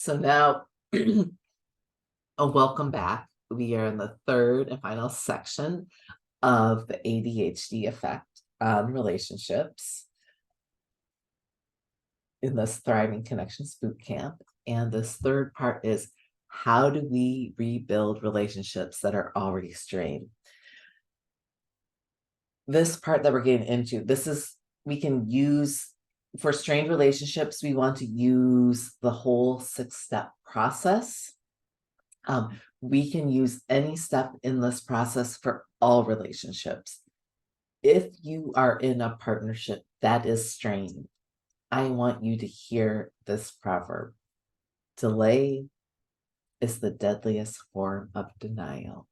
So now, welcome back. We are in the third and final section of the ADHD effect on relationships in this Thriving Connections boot camp. And this third part is, how do we rebuild relationships that are already strained? This part that we're getting into, we can use for strained relationships, we want to use the whole 6-step process. We can use any step in this process for all relationships. If you are in a partnership that is strained, I want you to hear this proverb. Delay is the deadliest form of denial.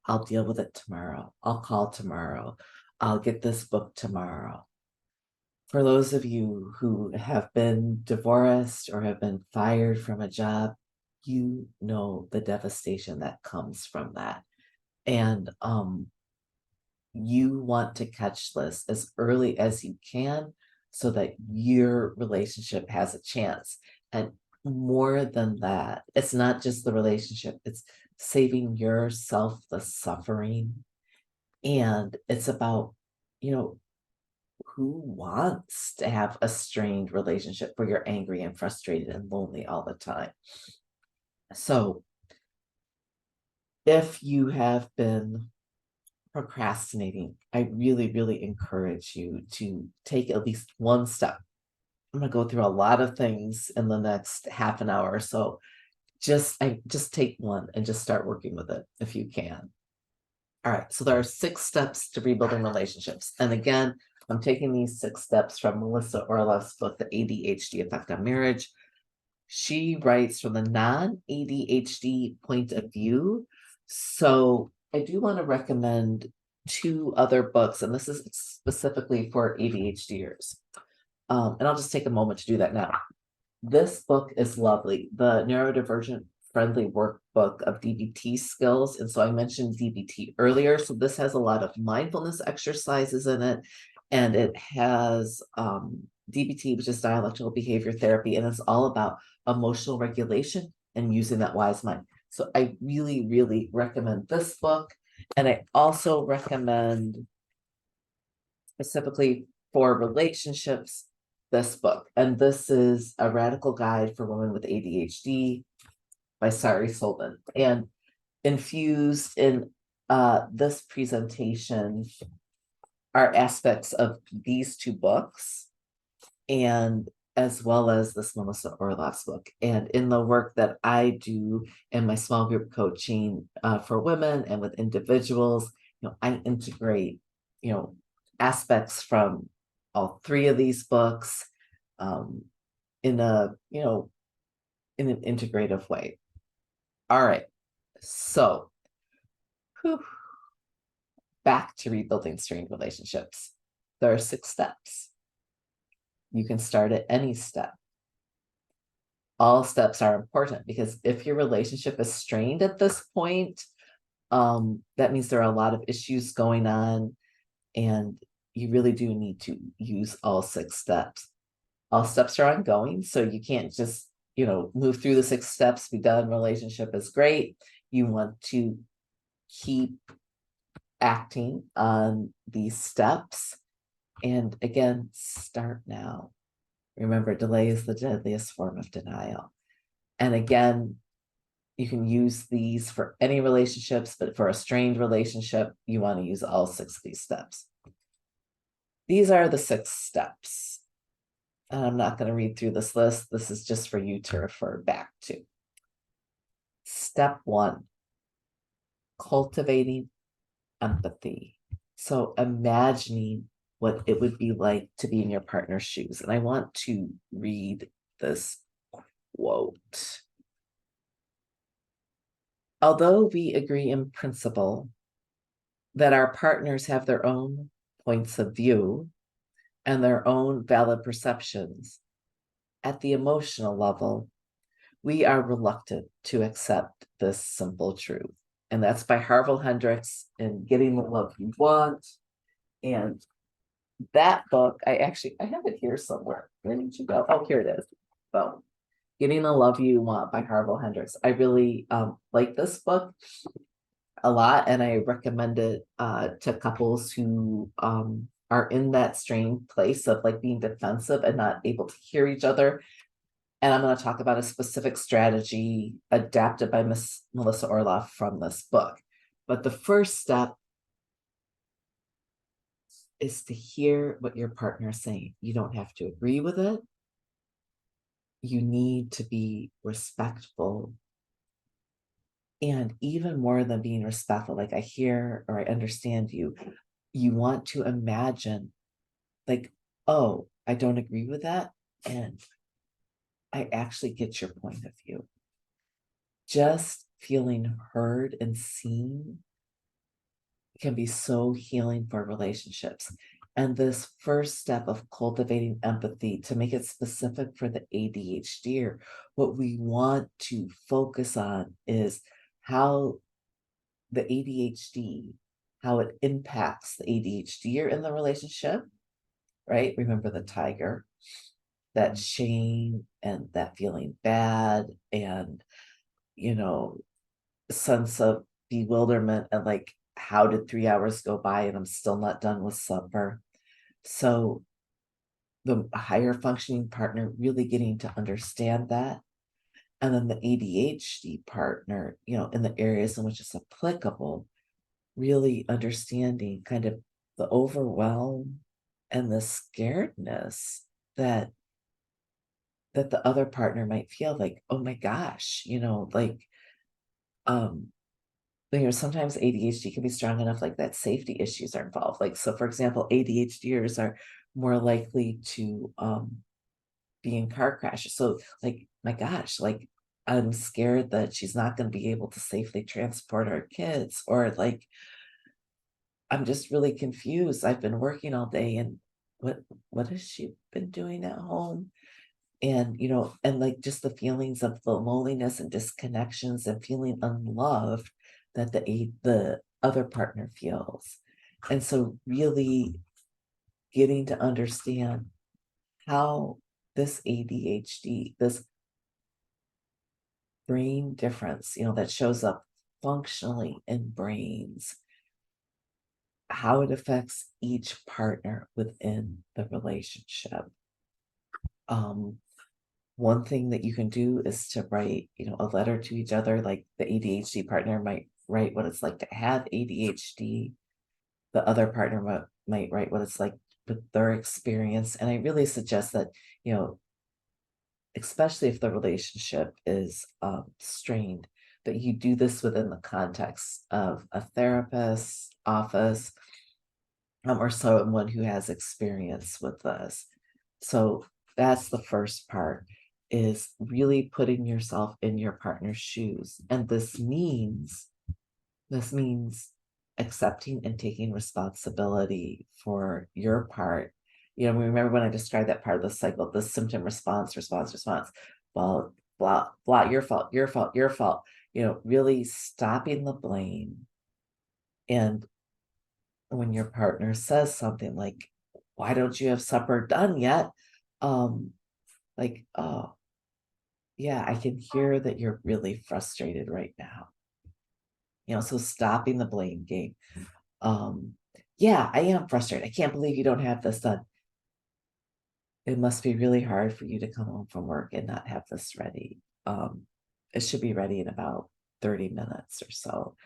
I'll deal with it tomorrow. I'll call tomorrow. I'll get this book tomorrow. For those of you who have been divorced or have been fired from a job, you know the devastation that comes from that. And you want to catch this as early as you can so that your relationship has a chance. And more than that, it's not just the relationship, it's saving yourself the suffering. And it's about, who wants to have a strained relationship where you're angry and frustrated and lonely all the time? So if you have been procrastinating, I really, really encourage you to take at least one step. I'm going to go through a lot of things in the next half an hour or so. Just take one and just start working with it if you can. All right, so there are 6 steps to rebuilding relationships. And again, I'm taking these 6 steps from Melissa Orlov's book, The ADHD Effect on Marriage. She writes from the non-ADHD point of view. So I do want to recommend 2 other books, and this is specifically for ADHDers. And I'll just take a moment to do that now. This book is lovely, the Neurodivergent Friendly Workbook of DBT Skills. And so I mentioned DBT earlier. So this has a lot of mindfulness exercises in it. And it has DBT, which is dialectical behavior therapy. And it's all about emotional regulation and using that wise mind. So I really, really recommend this book. And I also recommend, specifically for relationships, this book. And this is A Radical Guide for Women with ADHD by Sari Solden. And infused in this presentation are aspects of these 2 books, and as well as this Melissa Orlov's book. And in the work that I do in my small group coaching for women and with individuals, I integrate, aspects from all 3 of these books in a, in an integrative way. All right, so back to rebuilding strained relationships. There are 6 steps. You can start at any step. All steps are important because if your relationship is strained at this point, that means there are a lot of issues going on, and you really do need to use all 6 steps. All steps are ongoing, so you can't just, move through the 6 steps, be done, relationship is great. You want to keep acting on these steps. And again, start now. Remember, delay is the deadliest form of denial. And again, you can use these for any relationships, but for a strained relationship, you want to use all 6 of these steps. These are the 6 steps. And I'm not going to read through this list. This is just for you to refer back to. Step 1, cultivating empathy. So imagining what it would be like to be in your partner's shoes. And I want to read this quote. Although we agree in principle that our partners have their own points of view and their own valid perceptions, at the emotional level, we are reluctant to accept this simple truth. And that's by Harville Hendrix in Getting the Love You Want. And that book, I have it here somewhere. Where did you go? Oh, here it is. So Getting the Love You Want by Harville Hendrix. I really like this book a lot, and I recommend it to couples who are in that strained place of like being defensive and not able to hear each other. And I'm going to talk about a specific strategy adapted by Miss Melissa Orlov from this book. But the first step is to hear what your partner is saying. You don't have to agree with it. You need to be respectful. And even more than being respectful, like I hear or I understand you, you want to imagine, like, oh, I don't agree with that. And I actually get your point of view. Just feeling heard and seen can be so healing for relationships. And this first step of cultivating empathy, to make it specific for the ADHDer, what we want to focus on is how the ADHD, how it impacts the ADHDer in the relationship, right? Remember the tiger, that shame and that feeling bad and, sense of bewilderment and like, how did 3 hours go by and I'm still not done with supper? So the higher functioning partner really getting to understand that. And then the ADHD partner, in the areas in which it's applicable, really understanding kind of the overwhelm and the scaredness that the other partner might feel, like, oh my gosh, like um sometimes ADHD can be strong enough like that safety issues are involved. Like, so for example, ADHDers are more likely to be in car crashes. So like, my gosh, like I'm scared that she's not going to be able to safely transport our kids, or like I'm just really confused. I've been working all day, and what has she been doing at home? And and like just the feelings of the loneliness and disconnections and feeling unloved that the other partner feels. And so really getting to understand how this ADHD, this brain difference, that shows up functionally in brains, how it affects each partner within the relationship. One thing that you can do is to write, a letter to each other. Like the ADHD partner might write what it's like to have ADHD. The other partner might write what it's like with their experience. And I really suggest that, especially if the relationship is strained, that you do this within the context of a therapist's office, or someone who has experience with this. So that's the first part, is really putting yourself in your partner's shoes. And this means accepting and taking responsibility for your part. Remember when I described that part of the cycle, the symptom response, response, response. Well, blah, blah, your fault, your fault, your fault. Really stopping the blame. And when your partner says something like, why don't you have supper done yet? Like, oh, yeah, I can hear that you're really frustrated right now. So stopping the blame game. Yeah, I am frustrated. I can't believe you don't have this done. It must be really hard for you to come home from work and not have this ready. It should be ready in about 30 minutes or so.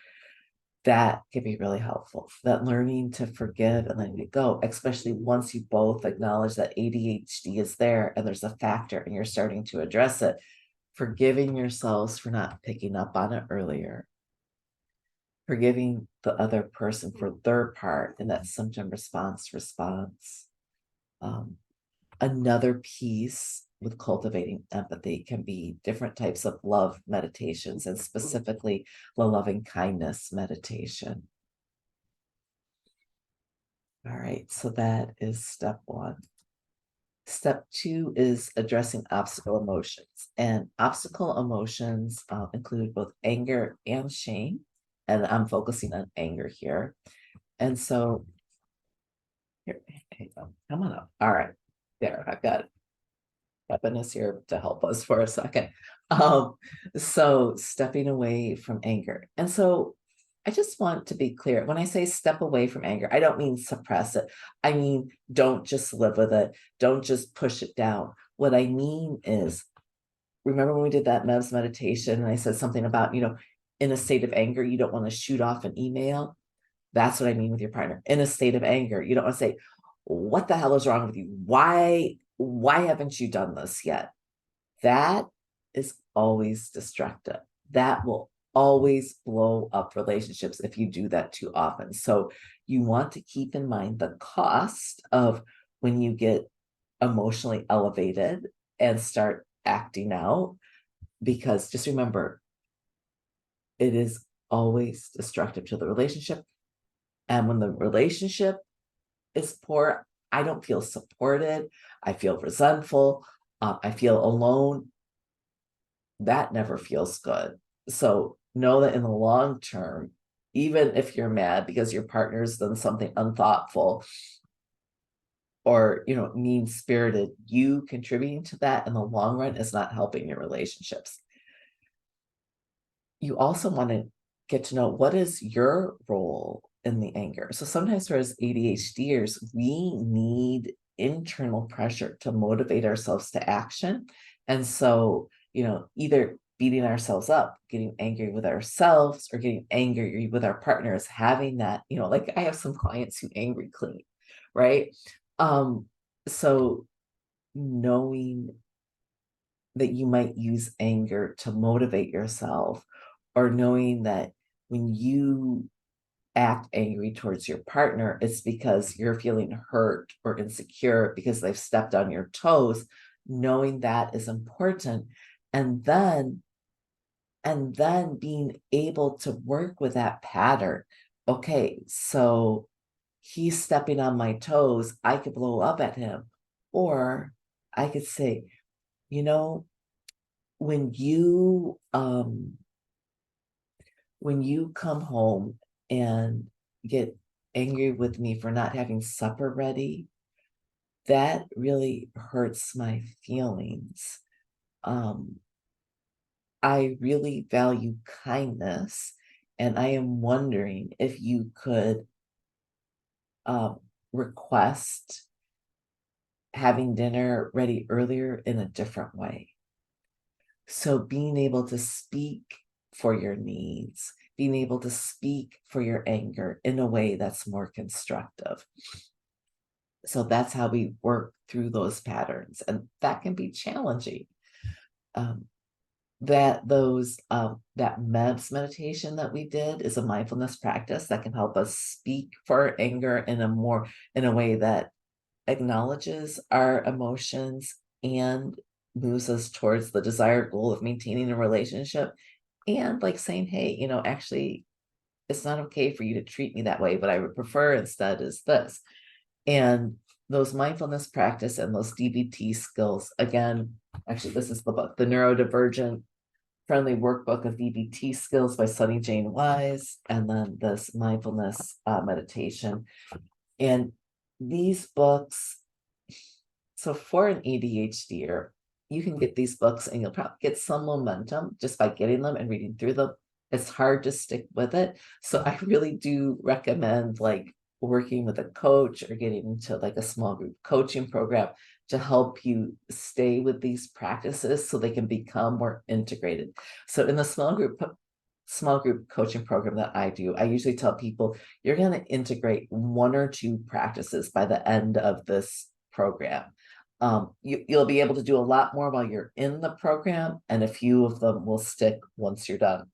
That can be really helpful. That learning to forgive and letting it go, especially once you both acknowledge that ADHD is there and there's a factor and you're starting to address it, forgiving yourselves for not picking up on it earlier, forgiving the other person for their part in that symptom response. Another piece with cultivating empathy can be different types of love meditations, and specifically the loving kindness meditation. All right, so that is step one. Step two is addressing obstacle emotions. And obstacle emotions include both anger and shame. And I'm focusing on anger here. And so, here you go. Come on up. All right, there, I've got it. Kevin is here to help us for a second. Um, so stepping away from anger. And so I just want to be clear. When I say step away from anger, I don't mean suppress it. I mean, don't just live with it. Don't just push it down. What I mean is, remember when we did that MEVS meditation and I said something about, in a state of anger, you don't want to shoot off an email. That's what I mean with your partner. In a state of anger, you don't want to say, what the hell is wrong with you? Why haven't you done this yet? That is always destructive. That will always blow up relationships if you do that too often. So you want to keep in mind the cost of when you get emotionally elevated and start acting out, because just remember, it is always destructive to the relationship. And when the relationship is poor, I don't feel supported. I feel resentful. I feel alone. That never feels good. So know that in the long term, even if you're mad because your partner's done something unthoughtful or, mean-spirited, you contributing to that in the long run is not helping your relationships. You also want to get to know, what is your role in the anger? So sometimes for us ADHDers, we need internal pressure to motivate ourselves to action. And so, either beating ourselves up, getting angry with ourselves, or getting angry with our partners, having that, like I have some clients who angry clean, right? So knowing that you might use anger to motivate yourself, or knowing that when you act angry towards your partner, it's because you're feeling hurt or insecure because they've stepped on your toes, knowing that is important. And then being able to work with that pattern. Okay, so he's stepping on my toes. I could blow up at him. Or I could say, when you come home and get angry with me for not having supper ready, that really hurts my feelings. I really value kindness, and I am wondering if you could request having dinner ready earlier in a different way. So being able to speak for your needs, being able to speak for your anger in a way that's more constructive. So that's how we work through those patterns, and that can be challenging. That MEVS meditation that we did is a mindfulness practice that can help us speak for our anger in a way that acknowledges our emotions and moves us towards the desired goal of maintaining a relationship, and like saying, hey, actually, it's not okay for you to treat me that way. What I would prefer instead is this. And those mindfulness practice and those DBT skills, again, actually, this is the book, The Neurodivergent Friendly Workbook of DBT Skills by Sunny Jane Wise, and then this mindfulness meditation. And these books, so for an ADHDer, you can get these books and you'll probably get some momentum just by getting them and reading through them. It's hard to stick with it. So I really do recommend working with a coach or getting into a small group coaching program to help you stay with these practices so they can become more integrated. So in the small group coaching program that I do, I usually tell people you're going to integrate 1 or 2 practices by the end of this program. You'll be able to do a lot more while you're in the program, and a few of them will stick once you're done.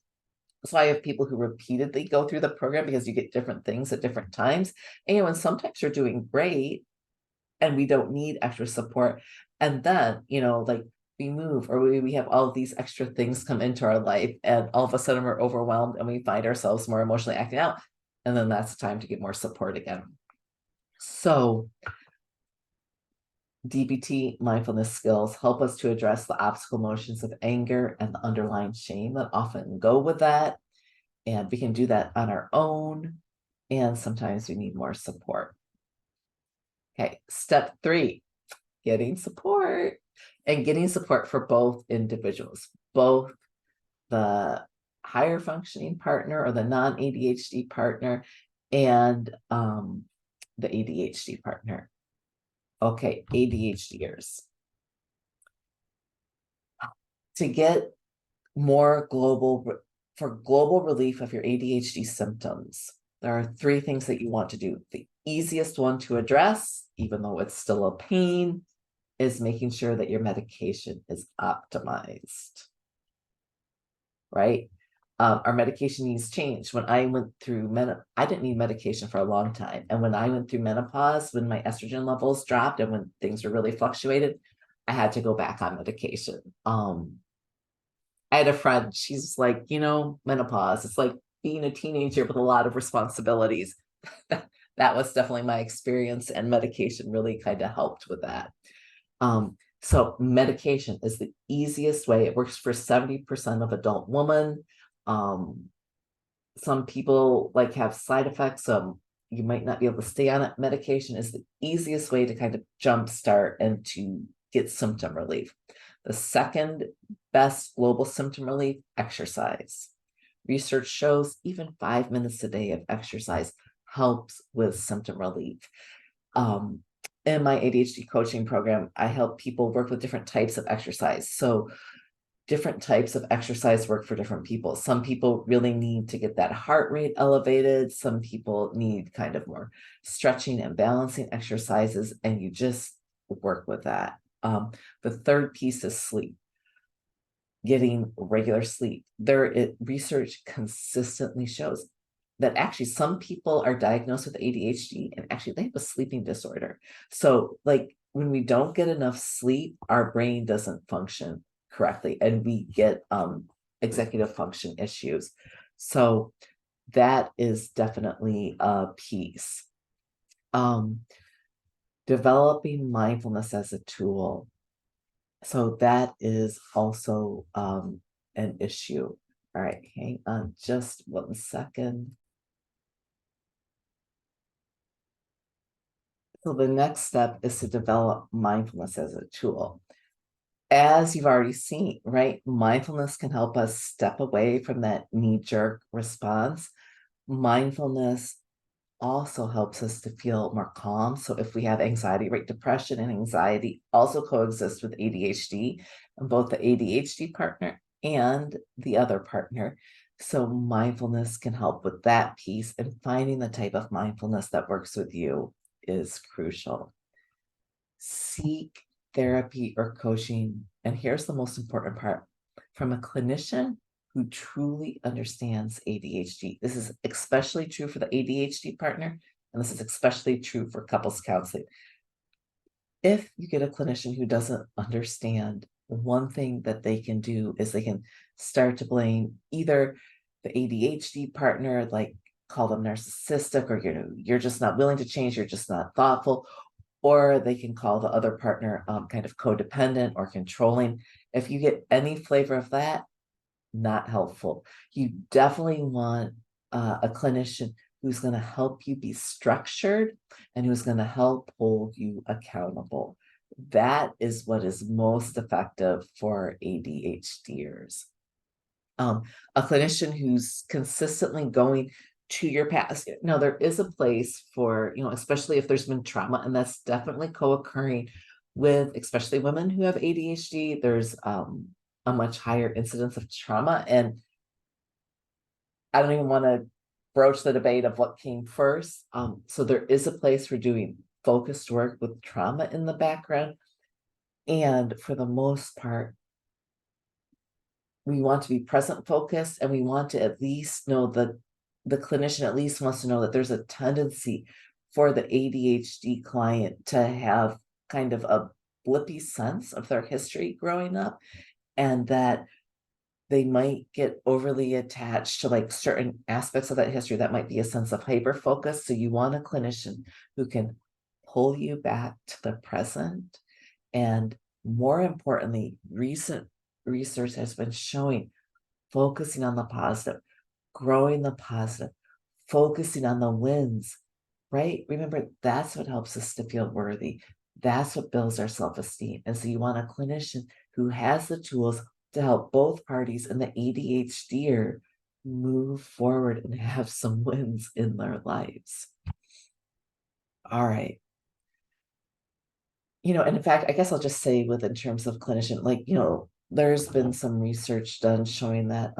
So I have people who repeatedly go through the program because you get different things at different times. And sometimes you're doing great and we don't need extra support. And then, we move, or we have all of these extra things come into our life, and all of a sudden we're overwhelmed and we find ourselves more emotionally acting out. And then that's time to get more support again. So DBT mindfulness skills help us to address the obstacle emotions of anger and the underlying shame that often go with that. And we can do that on our own. And sometimes we need more support. Okay, step 3, getting support and getting support for both individuals, both the higher functioning partner or the non-ADHD partner and the ADHD partner. Okay, ADHDers. To get more for global relief of your ADHD symptoms, there are 3 things that you want to do. The easiest one to address, even though it's still a pain, is making sure that your medication is optimized, right? Our medication needs change. When I went through I didn't need medication for a long time. And when I went through menopause, when my estrogen levels dropped and when things were really fluctuated, I had to go back on medication. I had a friend, she's like, menopause, it's like being a teenager with a lot of responsibilities. That was definitely my experience, and medication really kind of helped with that. So medication is the easiest way. It works for 70% of adult women. Some people have side effects, so you might not be able to stay on it. Medication is the easiest way to kind of jumpstart and to get symptom relief. The second best global symptom relief, exercise. Research shows even 5 minutes a day of exercise helps with symptom relief. In my ADHD coaching program, I help people work with different types of exercise. So different types of exercise work for different people. Some people really need to get that heart rate elevated. Some people need kind of more stretching and balancing exercises, and you just work with that. The third piece is sleep. Getting regular sleep. Research consistently shows that actually some people are diagnosed with ADHD and actually they have a sleeping disorder. So when we don't get enough sleep, our brain doesn't function correctly and we get executive function issues. So that is definitely a piece. Developing mindfulness as a tool. So that is also an issue. All right, hang on just 1 second. So the next step is to develop mindfulness as a tool. As you've already seen, right? Mindfulness can help us step away from that knee-jerk response. Mindfulness also helps us to feel more calm. So if we have anxiety, right? Depression and anxiety also coexist with ADHD, and both the ADHD partner and the other partner. So mindfulness can help with that piece, and finding the type of mindfulness that works with you is crucial. Seek therapy or coaching. And here's the most important part, from a clinician who truly understands ADHD. This is especially true for the ADHD partner, and this is especially true for couples counseling. If you get a clinician who doesn't understand, one thing that they can do is they can start to blame either the ADHD partner, call them narcissistic, or you're just not willing to change, you're just not thoughtful, or they can call the other partner kind of codependent or controlling. If you get any flavor of that, not helpful. You definitely want a clinician who's going to help you be structured and who's going to help hold you accountable. That is what is most effective for ADHDers. A clinician who's consistently going to your past. Now, there is a place for, especially if there's been trauma, and that's definitely co-occurring with, especially women who have ADHD. There's a much higher incidence of trauma. And I don't even want to broach the debate of what came first. So there is a place for doing focused work with trauma in the background. And for the most part, we want to be present focused, and we want to at least know that the clinician at least wants to know that there's a tendency for the ADHD client to have kind of a blippy sense of their history growing up, and that they might get overly attached to certain aspects of that history. That might be a sense of hyper focus. So you want a clinician who can pull you back to the present. And more importantly, recent research has been showing focusing on the positive, growing the positive, focusing on the wins, right? Remember, that's what helps us to feel worthy. That's what builds our self-esteem. And so you want a clinician who has the tools to help both parties and the ADHDer move forward and have some wins in their lives. All right. And in fact, I guess I'll just say in terms of clinician, like, there's been some research done showing that,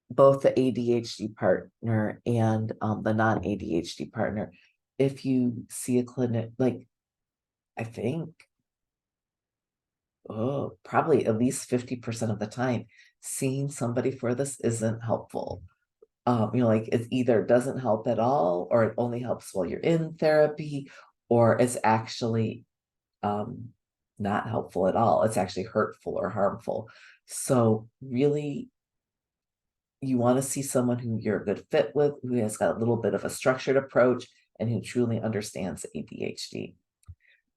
both the ADHD partner and the non-ADHD partner, if you see a clinic, like, I think, probably at least 50% of the time, seeing somebody for this isn't helpful. Like it either doesn't help at all, or it only helps while you're in therapy, or it's actually um, not helpful at all. It's actually hurtful or harmful. So really, you want to see someone who you're a good fit with, who has got a little bit of a structured approach, and who truly understands ADHD.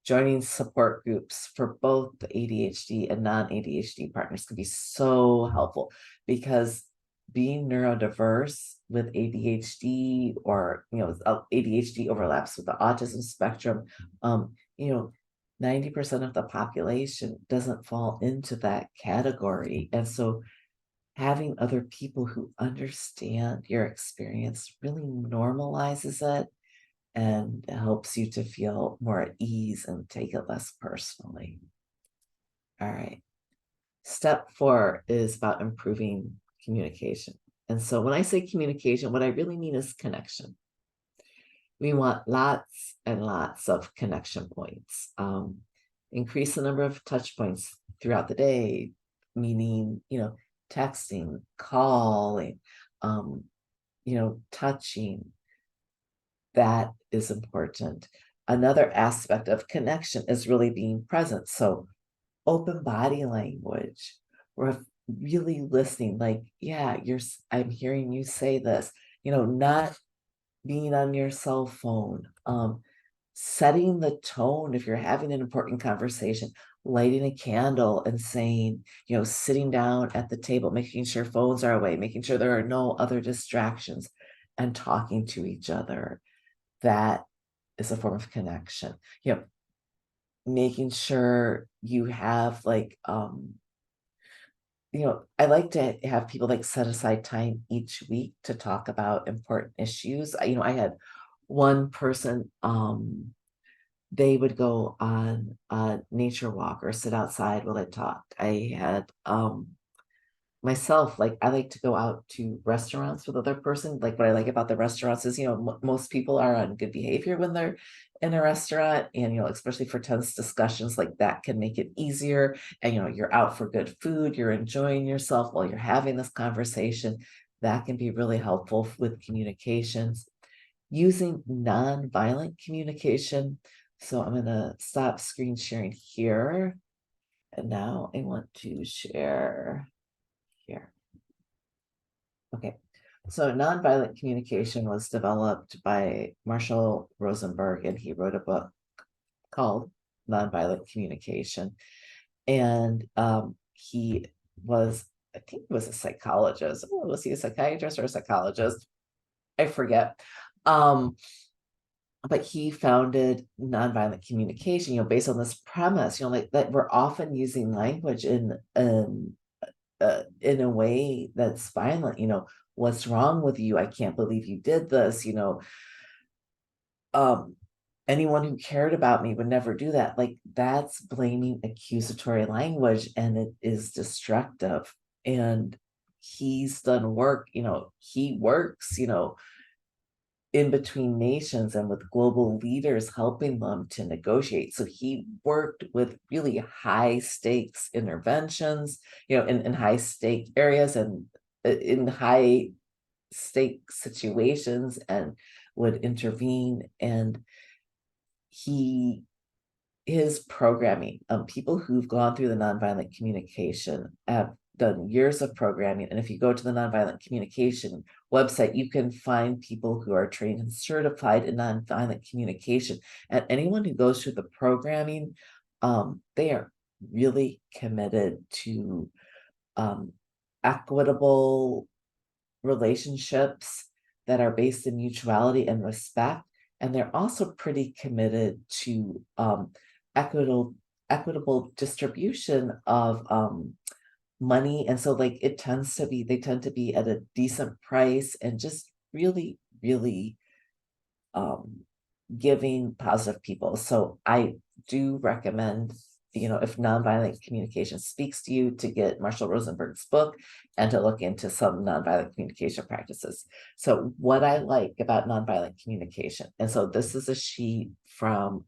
Joining support groups for both the ADHD and non-ADHD partners can be so helpful, because being neurodiverse with ADHD, or ADHD overlaps with the autism spectrum, 90% of the population doesn't fall into that category. And so having other people who understand your experience really normalizes it and helps you to feel more at ease and take it less personally. All right. Step 4 is about improving communication. And so when I say communication, what I really mean is connection. We want lots and lots of connection points. Increase the number of touch points throughout the day, meaning, texting, calling, touching. That is important. Another aspect of connection is really being present. So open body language. We're really listening, like, yeah, I'm hearing you say this, not being on your cell phone, setting the tone if you're having an important conversation, lighting a candle and saying, sitting down at the table, making sure phones are away, making sure there are no other distractions, and talking to each other. That is a form of connection. Making sure you have I like to have people set aside time each week to talk about important issues. I had one person, they would go on a nature walk or sit outside while I talked. I had myself, I like to go out to restaurants with other person. Like, what I like about the restaurants is, most people are on good behavior when they're in a restaurant, and especially for tense discussions, like that can make it easier. And you're out for good food, you're enjoying yourself while you're having this conversation. That can be really helpful with communications. Using nonviolent communication. So I'm going to stop screen sharing here, and now I want to share here. Okay, so nonviolent communication was developed by Marshall Rosenberg, and he wrote a book called Nonviolent Communication. And he was, I think he was a psychologist. Oh, was he a psychiatrist or a psychologist? I forget. But he founded nonviolent communication, based on this premise, that we're often using language in a way that's violent. What's wrong with you? I can't believe you did this. Anyone who cared about me would never do that. Like, that's blaming accusatory language, and it is destructive. And he's done work, he works, in between nations and with global leaders, helping them to negotiate. So he worked with really high stakes interventions, in high stake areas, and in high stake situations, and would intervene. And his programming, people who've gone through the nonviolent communication have done years of programming. And if you go to the nonviolent communication website, you can find people who are trained and certified in nonviolent communication. And anyone who goes through the programming, they are really committed to equitable relationships that are based in mutuality and respect, And they're also pretty committed to equitable distribution of money. And so like they tend to be at a decent price and just really, really giving, positive people. So I do recommend, if nonviolent communication speaks to you, to get Marshall Rosenberg's book and to look into some nonviolent communication practices. So what I like about nonviolent communication, and so this is a sheet from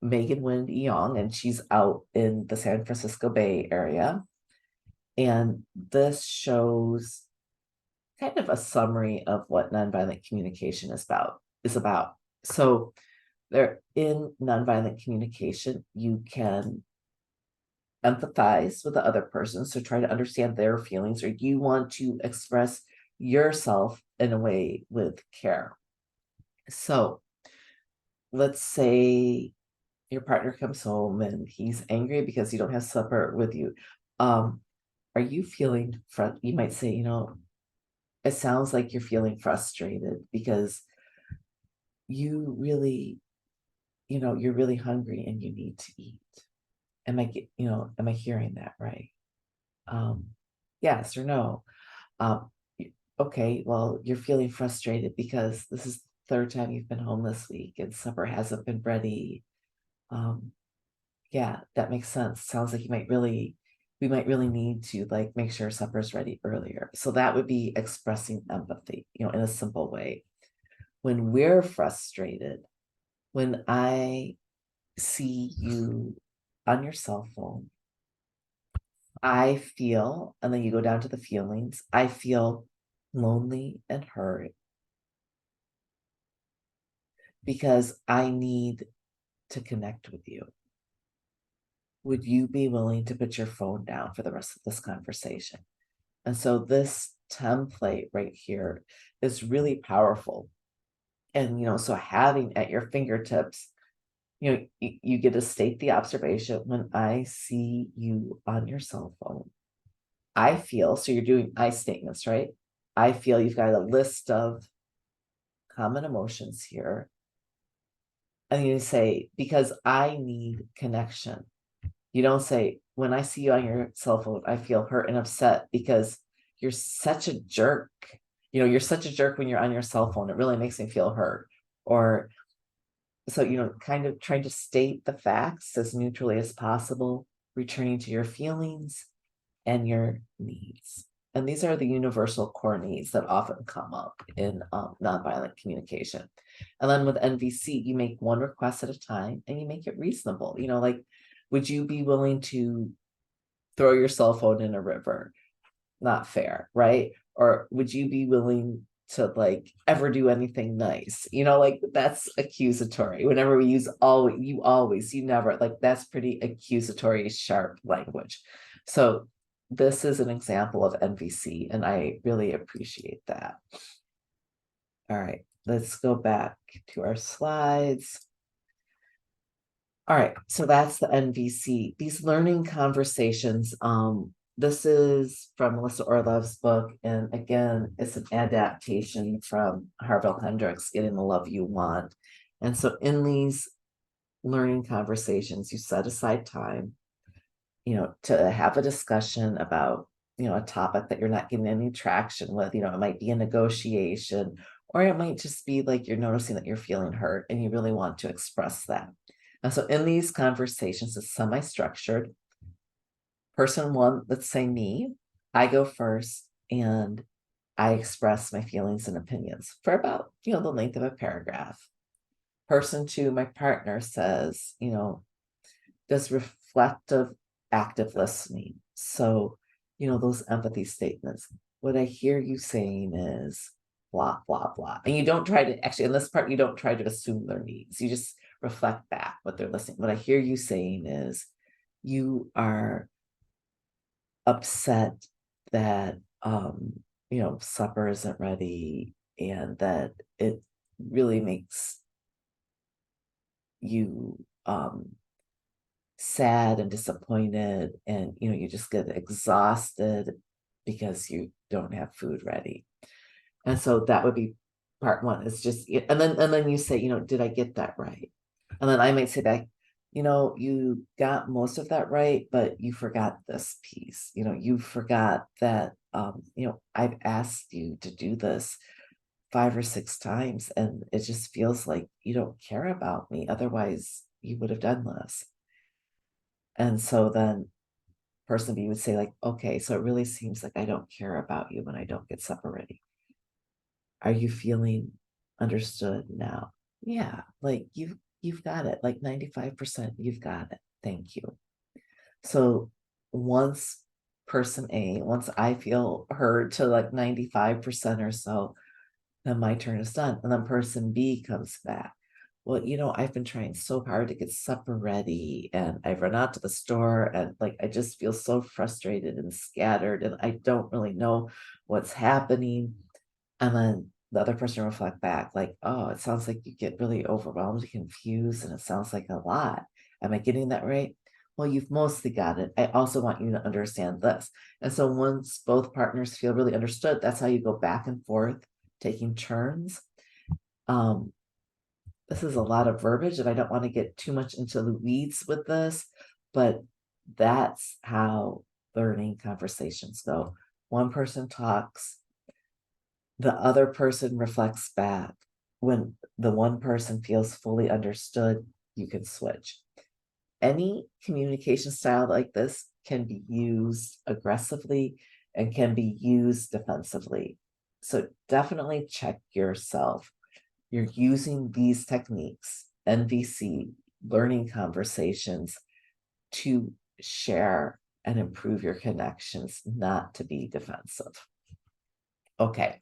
Megan Wind Young, and she's out in the San Francisco Bay Area. And this shows kind of a summary of what nonviolent communication is about. So there, in nonviolent communication, you can empathize with the other person, so try to understand their feelings, or you want to express yourself in a way with care. So let's say your partner comes home and he's angry because you don't have supper with you. Are you feeling you might say, it sounds like you're feeling frustrated because you really, you're really hungry and you need to eat. Am I hearing that right? Yes or no? Okay, well, you're feeling frustrated because this is the third time you've been home this week and supper hasn't been ready. Yeah, that makes sense. Sounds like we might really need to like make sure supper's ready earlier. So that would be expressing empathy, in a simple way. When we're frustrated, when I see you on your cell phone, I feel, and then you go down to the feelings, I feel lonely and hurt because I need to connect with you. Would you be willing to put your phone down for the rest of this conversation? And so this template right here is really powerful. And, so having at your fingertips, you get to state the observation: when I see you on your cell phone, I feel, so you're doing I statements, right? I feel you've got a list of common emotions here. And you say, because I need connection. You don't say, when I see you on your cell phone, I feel hurt and upset because you're such a jerk. You're such a jerk when you're on your cell phone. It really makes me feel hurt. Or so, kind of trying to state the facts as neutrally as possible, returning to your feelings and your needs. And these are the universal core needs that often come up in nonviolent communication. And then with NVC, you make one request at a time and you make it reasonable. Like, would you be willing to throw your cell phone in a river? Not fair, right? Or would you be willing to like ever do anything nice? Like that's accusatory. Whenever we use always, you never, like that's pretty accusatory, sharp language. So this is an example of NVC, and I really appreciate that. All right, let's go back to our slides. All right, so that's the NVC. These learning conversations, this is from Melissa Orlov's book, and again, it's an adaptation from Harville Hendricks, Getting the Love You Want. And so in these learning conversations, you set aside time, to have a discussion about, a topic that you're not getting any traction with. It might be a negotiation, or it might just be like you're noticing that you're feeling hurt and you really want to express that. And so in these conversations, it's semi-structured. Person one, let's say me, I go first and I express my feelings and opinions for about, the length of a paragraph. Person two, my partner says, does reflective active listening. So, those empathy statements. What I hear you saying is blah, blah, blah. And you don't try to, actually, in this part, you don't try to assume their needs. You just reflect back what they're listening. What I hear you saying is you are upset that, supper isn't ready and that it really makes you, sad and disappointed, and you just get exhausted because you don't have food ready. And so that would be part one. It's just, and then you say, did I get that right? And then I might say back, you got most of that right, but you forgot this piece. You forgot that, I've asked you to do this 5 or 6 times, and it just feels like you don't care about me. Otherwise, you would have done this. And so then person B would say, like, okay, so it really seems like I don't care about you when I don't get supper ready. Are you feeling understood now? Yeah, like you've got it. Like 95%, you've got it. Thank you. So once once I feel heard to like 95% or so, then my turn is done. And then person B comes back. Well, I've been trying so hard to get supper ready, and I've run out to the store, and like I just feel so frustrated and scattered, and I don't really know what's happening. And then the other person reflect back, like, oh, it sounds like you get really overwhelmed and confused, and it sounds like a lot. Am I getting that right? Well, you've mostly got it. I also want you to understand this. And so once both partners feel really understood, that's how you go back and forth, taking turns. This is a lot of verbiage, and I don't want to get too much into the weeds with this, but that's how learning conversations go. One person talks, the other person reflects back. When the one person feels fully understood, you can switch. Any communication style like this can be used aggressively and can be used defensively. So definitely check yourself. You're using these techniques, NVC, learning conversations, to share and improve your connections, not to be defensive. Okay.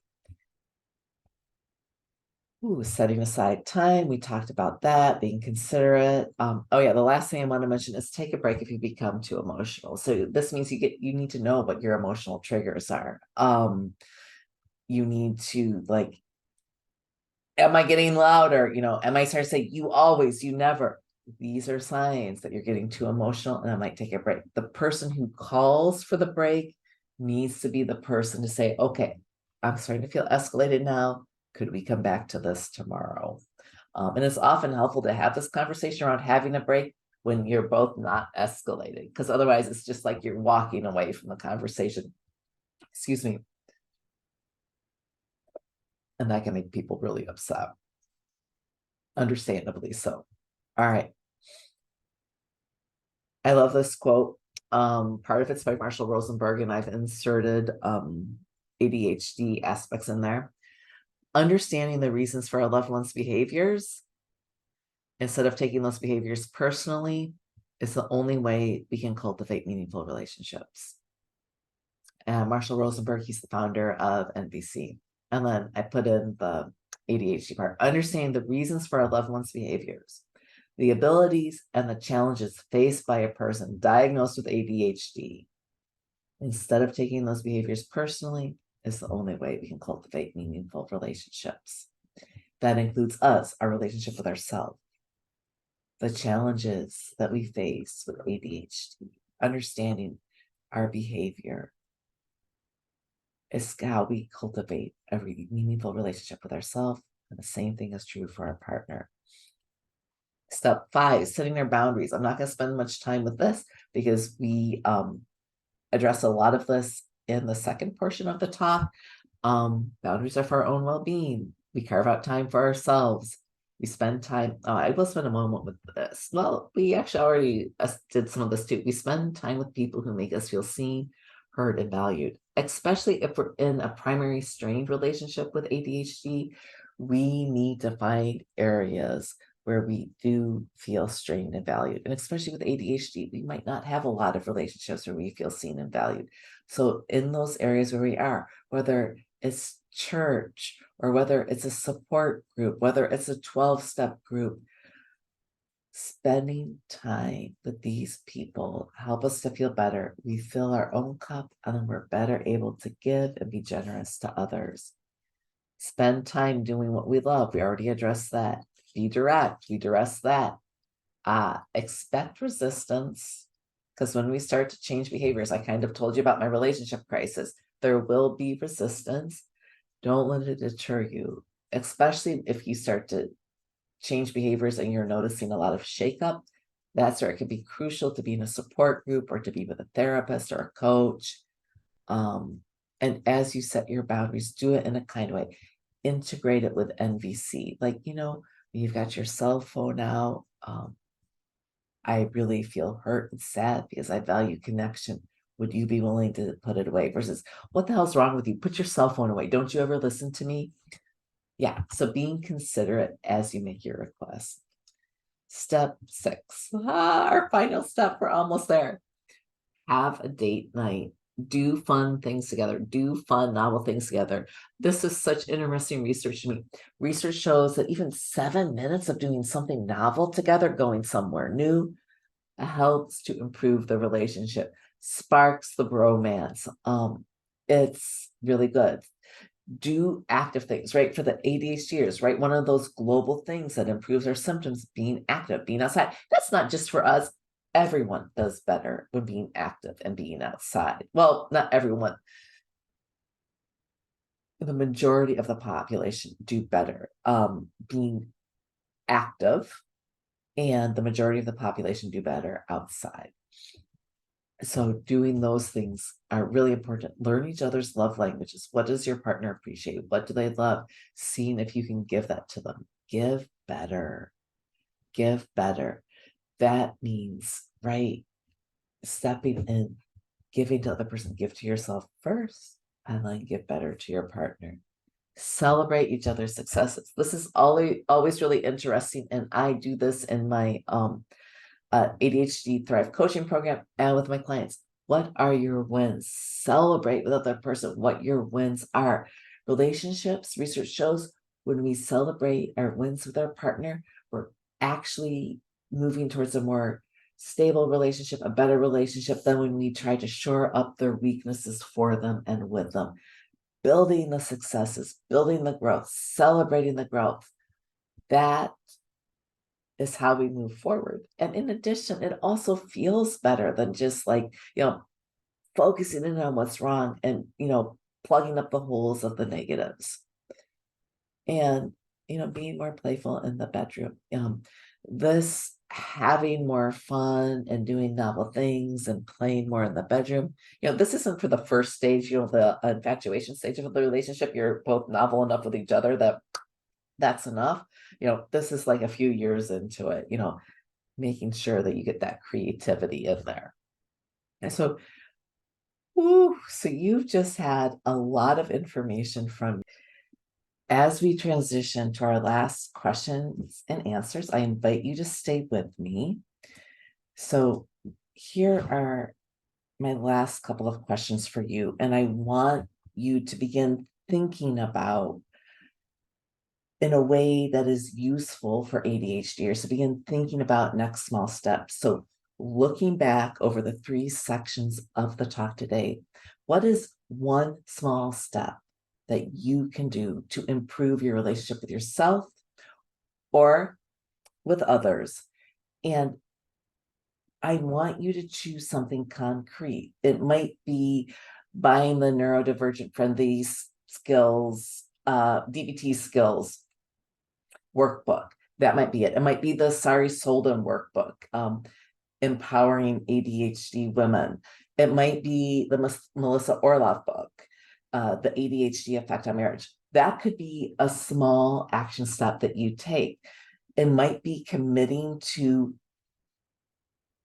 Ooh, setting aside time. We talked about that, being considerate. Oh yeah, the last thing I want to mention is take a break if you become too emotional. So this means you need to know what your emotional triggers are. You need to, like, am I getting louder? Am I starting to say, you always, you never? These are signs that you're getting too emotional, and I might take a break. The person who calls for the break needs to be the person to say, okay, I'm starting to feel escalated now. Could we come back to this tomorrow? And it's often helpful to have this conversation around having a break when you're both not escalated, because otherwise it's just like you're walking away from the conversation. Excuse me. And that can make people really upset. Understandably so. All right. I love this quote. Part of it's by Marshall Rosenberg, and I've inserted ADHD aspects in there. Understanding the reasons for our loved ones' behaviors, instead of taking those behaviors personally, is the only way we can cultivate meaningful relationships. And Marshall Rosenberg, he's the founder of NVC. And then I put in the ADHD part. Understanding the reasons for our loved ones' behaviors, the abilities and the challenges faced by a person diagnosed with ADHD, instead of taking those behaviors personally, is the only way we can cultivate meaningful relationships. That includes us, our relationship with ourselves, the challenges that we face with ADHD, understanding our behavior is how we cultivate a really meaningful relationship with ourselves. And the same thing is true for our partner. Step 5, setting their boundaries. I'm not going to spend much time with this because we address a lot of this in the second portion of the talk. Boundaries are for our own well-being. We carve out time for ourselves. We spend time. I will spend a moment with this. Well, we actually already did some of this too. We spend time with people who make us feel seen, heard, and valued, especially if we're in a primary strained relationship with ADHD. We need to find areas where we do feel strained and valued. And especially with ADHD, we might not have a lot of relationships where we feel seen and valued. So in those areas where we are, whether it's church or whether it's a support group, whether it's a 12-step group, spending time with these people help us to feel better. We fill our own cup, and then we're better able to give and be generous to others. Spend time doing what we love. We already addressed that. Be direct. We addressed that. Expect resistance, because when we start to change behaviors, I kind of told you about my relationship crisis. There will be resistance. Don't let it deter you. especially if you start to change behaviors and you're noticing a lot of shakeup, that's where it could be crucial to be in a support group or to be with a therapist or a coach. And as you set your boundaries, do it in a kind way. Integrate it with NVC. Like, you've got your cell phone out. I really feel hurt and sad because I value connection. Would you be willing to put it away? Versus, what the hell's wrong with you? Put your cell phone away. Don't you ever listen to me? Yeah. So being considerate as you make your request. Step 6, our final step. We're almost there. Have a date night. Do fun things together. Do fun, novel things together. This is such interesting research to me. Research shows that even 7 minutes of doing something novel together, going somewhere new, helps to improve the relationship, sparks the bromance. It's really good. Do active things, right? For the ADHDers, right? One of those global things that improves our symptoms, being active, being outside. That's not just for us. Everyone does better when being active and being outside. Well, not everyone. The majority of the population do better being active, and the majority of the population do better outside. So doing those things are really important. Learn each other's love languages. What does your partner appreciate? What do they love? Seeing if you can give that to them. Give better. Give better. That means, right, stepping in, giving to the other person. Give to yourself first, and then give better to your partner. Celebrate each other's successes. This is always really interesting, and I do this in my ADHD Thrive coaching program and with my clients. What are your wins? Celebrate with the other person what your wins are. Relationships, research shows when we celebrate our wins with our partner, we're actually moving towards a more stable relationship, a better relationship than when we try to shore up their weaknesses for them and with them. Building the successes, building the growth, celebrating the growth. That is how we move forward. And in addition, it also feels better than just like, focusing in on what's wrong and, plugging up the holes of the negatives. And, being more playful in the bedroom. This having more fun and doing novel things and playing more in the bedroom. This isn't for the first stage, the infatuation stage of the relationship. You're both novel enough with each other that that's enough. This is like a few years into it, making sure that you get that creativity in there. And so, so you've just had a lot of information from. As we transition to our last questions and answers, I invite you to stay with me. So here are my last couple of questions for you. And I want you to begin thinking about in a way that is useful for ADHDers to begin thinking about next small steps. So looking back over the 3 sections of the talk today, what is one small step that you can do to improve your relationship with yourself or with others? And I want you to choose something concrete. It might be buying the neurodivergent friendly skills, DBT skills workbook. That might be it. It might be the Sari Solden workbook, Empowering ADHD Women. It might be the Melissa Orlov book, The ADHD Effect on Marriage. That could be a small action step that you take. It might be committing to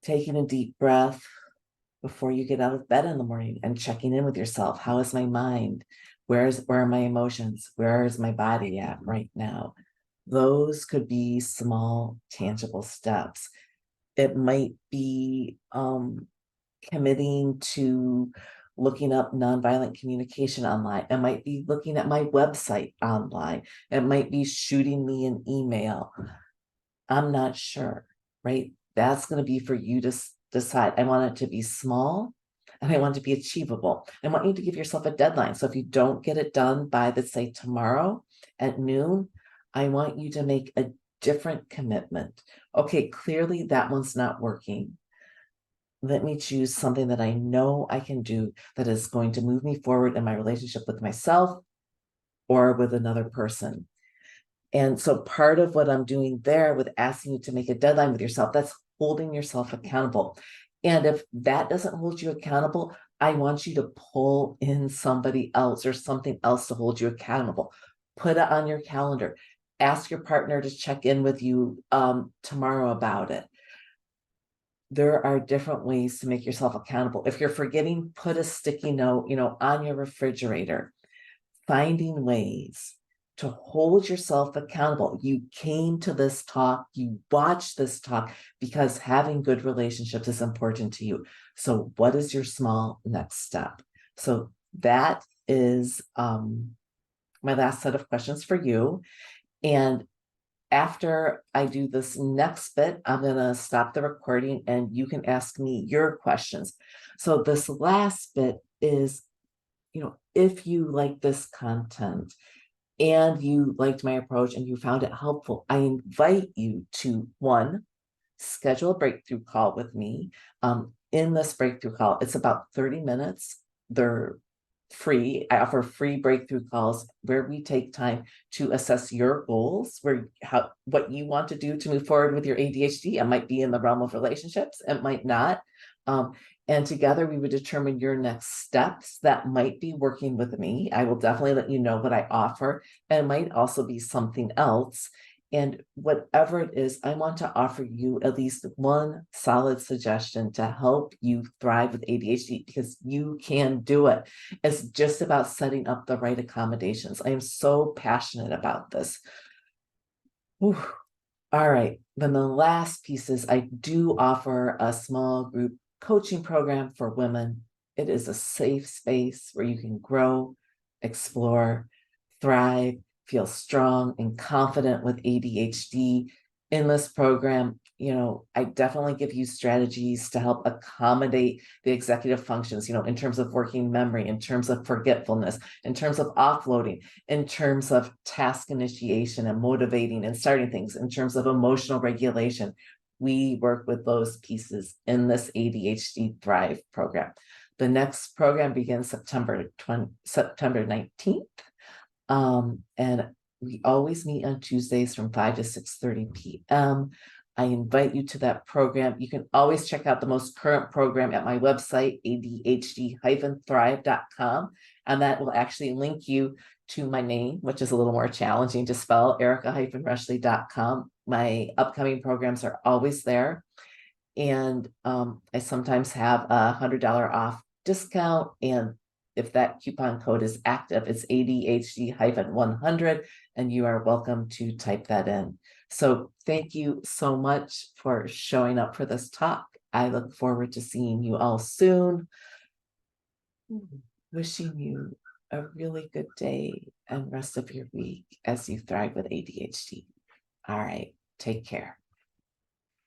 taking a deep breath before you get out of bed in the morning and checking in with yourself. How is my mind? Where are my emotions? Where is my body at right now? Those could be small, tangible steps. It might be committing to looking up nonviolent communication online. It might be looking at my website online. It might be shooting me an email. I'm not sure, right? That's going to be for you to decide. I want it to be small and I want it to be achievable. I want you to give yourself a deadline. So if you don't get it done by, let's say, tomorrow at noon, I want you to make a different commitment. Okay, clearly that one's not working. Let me choose something that I know I can do that is going to move me forward in my relationship with myself or with another person. And so part of what I'm doing there with asking you to make a deadline with yourself, that's holding yourself accountable. And if that doesn't hold you accountable, I want you to pull in somebody else or something else to hold you accountable. Put it on your calendar. Ask your partner to check in with you tomorrow about it. There are different ways to make yourself accountable. If you're forgetting, put a sticky note, on your refrigerator. Finding ways to hold yourself accountable. You came to this talk, you watched this talk because having good relationships is important to you. So what is your small next step? So that is my last set of questions for you. And after I do this next bit, I'm going to stop the recording and you can ask me your questions. So this last bit is, if you like this content and you liked my approach and you found it helpful, I invite you to, one, schedule a breakthrough call with me. In this breakthrough call, it's about 30 minutes. They're free. I offer free breakthrough calls where we take time to assess your goals, what you want to do to move forward with your ADHD. It might be in the realm of relationships, it might not. And together we would determine your next steps. That might be working with me. I will definitely let you know what I offer. And it might also be something else. And whatever it is, I want to offer you at least one solid suggestion to help you thrive with ADHD, because you can do it. It's just about setting up the right accommodations. I am so passionate about this. Whew. All right. Then the last piece is I do offer a small group coaching program for women. It is a safe space where you can grow, explore, thrive, feel strong and confident with ADHD. In this program, I definitely give you strategies to help accommodate the executive functions, in terms of working memory, in terms of forgetfulness, in terms of offloading, in terms of task initiation and motivating and starting things, in terms of emotional regulation. We work with those pieces in this ADHD Thrive program. The next program begins September 19th. And we always meet on Tuesdays from 5 to 6:30 p.m. I invite you to that program. You can always check out the most current program at my website, ADHD-thrive.com. And that will actually link you to my name, which is a little more challenging to spell, Erica-Rushley.com. My upcoming programs are always there. And I sometimes have a $100 off discount. And if that coupon code is active, it's ADHD-100, and you are welcome to type that in. So thank you so much for showing up for this talk. I look forward to seeing you all soon. Wishing you a really good day and rest of your week as you thrive with ADHD. All right, take care.